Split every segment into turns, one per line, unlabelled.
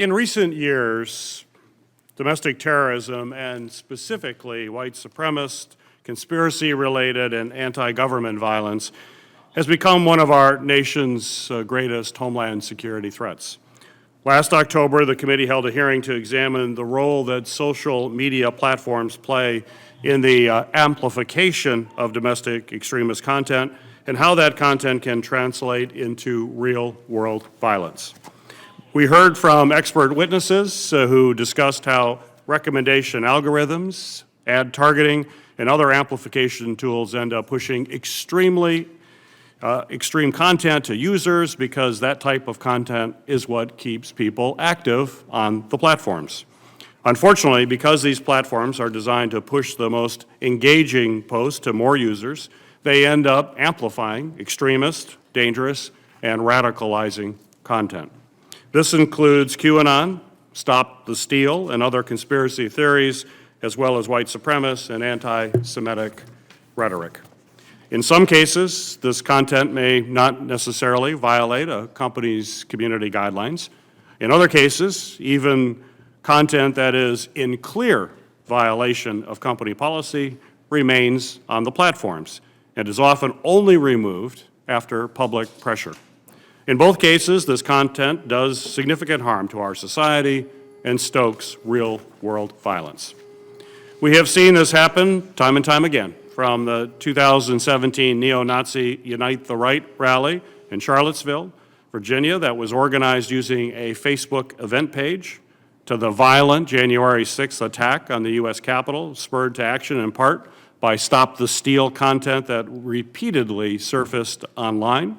In recent years, domestic terrorism and specifically white supremacist, conspiracy-related, and anti-government violence has become one of our nation's greatest homeland security threats. Last October, the committee held a hearing to examine the role that social media platforms play in the amplification of domestic extremist content and how that content can translate into real-world violence. We heard from expert witnesses who discussed how recommendation algorithms, ad targeting, and other amplification tools end up pushing extreme content to users because that type of content is what keeps people active on the platforms. Unfortunately, because these platforms are designed to push the most engaging posts to more users, they end up amplifying extremist, dangerous, and radicalizing content. This includes QAnon, Stop the Steal, and other conspiracy theories, as well as white supremacist and anti-Semitic rhetoric. In some cases, this content may not necessarily violate a company's community guidelines. In other cases, even content that is in clear violation of company policy remains on the platforms and is often only removed after public pressure. In both cases, this content does significant harm to our society and stokes real-world violence. We have seen this happen time and time again, from the 2017 neo-Nazi Unite the Right rally in Charlottesville, Virginia, that was organized using a Facebook event page, to the violent January 6th attack on the U.S. Capitol, spurred to action in part by Stop the Steal content that repeatedly surfaced online,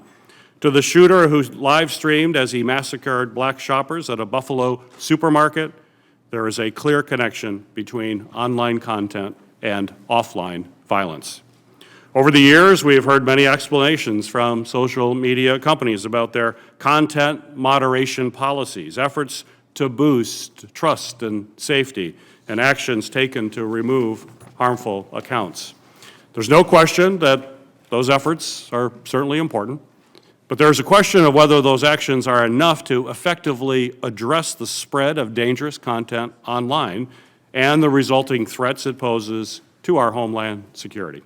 to the shooter who live-streamed as he massacred black shoppers at a Buffalo supermarket. There is a clear connection between online content and offline violence. Over the years, we have heard many explanations from social media companies about their content moderation policies, efforts to boost trust and safety, and actions taken to remove harmful accounts. There's no question that those efforts are certainly important, but there's a question of whether those actions are enough to effectively address the spread of dangerous content online and the resulting threats it poses to our homeland security.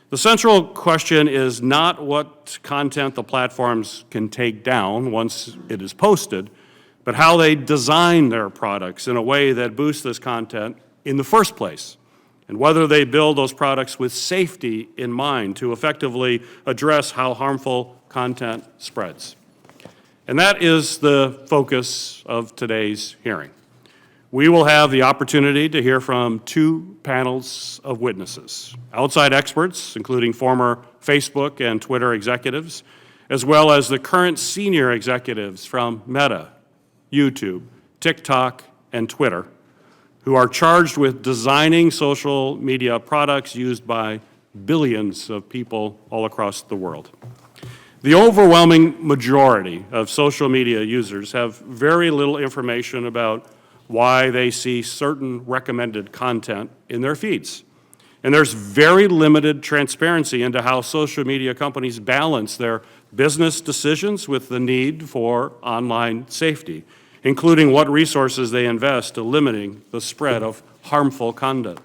The central question is not what content the platforms can take down once it is posted, but how they design their products in a way that boosts this content in the first place, and whether they build those products with safety in mind to effectively address how harmful content spreads. And that is the focus of today's hearing. We will have the opportunity to hear from two panels of witnesses, outside experts, including former Facebook and Twitter executives, as well as the current senior executives from Meta, YouTube, TikTok, and Twitter, who are charged with designing social media products used by billions of people all across the world. The overwhelming majority of social media users have very little information about why they see certain recommended content in their feeds. And there's very limited transparency into how social media companies balance their business decisions with the need for online safety, including what resources they invest to limiting the spread of harmful content.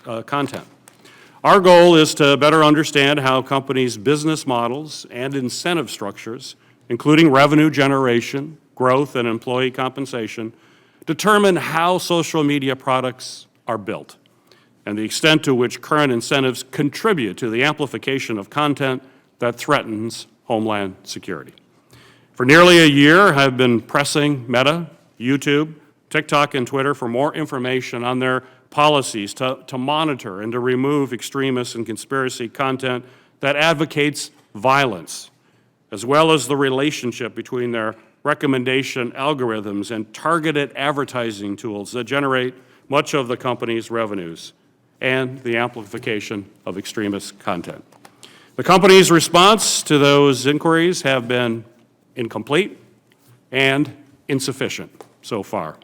Our goal is to better understand how companies' business models and incentive structures, including revenue generation, growth, and employee compensation, determine how social media products are built and the extent to which current incentives contribute to the amplification of content that threatens homeland security. For nearly a year, I've been pressing Meta, YouTube, TikTok, and Twitter for more information on their policies to monitor and to remove extremist and conspiracy content that advocates violence, as well as the relationship between their recommendation algorithms and targeted advertising tools that generate much of the company's revenues and the amplification of extremist content. The company's response to those inquiries have been incomplete and insufficient so far.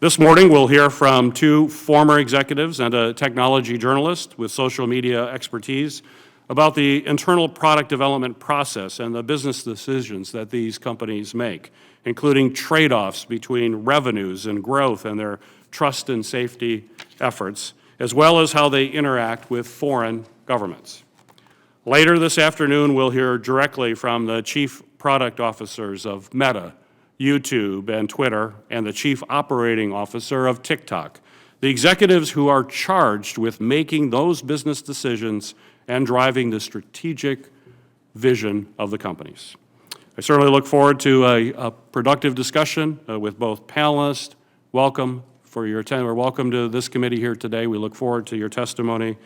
This morning, we'll hear from two former executives and a technology journalist with social media expertise about the internal product development process and the business decisions that these companies make, including trade-offs between revenues and growth and their trust and safety efforts, as well as how they interact with foreign governments. Later this afternoon, we'll hear directly from the chief product officers of Meta, YouTube, and Twitter, and the chief operating officer of TikTok, the executives who are charged with making those business decisions and driving the strategic vision of the companies. I certainly look forward to a productive discussion with both panelists. Welcome to this committee here today. We look forward to your testimony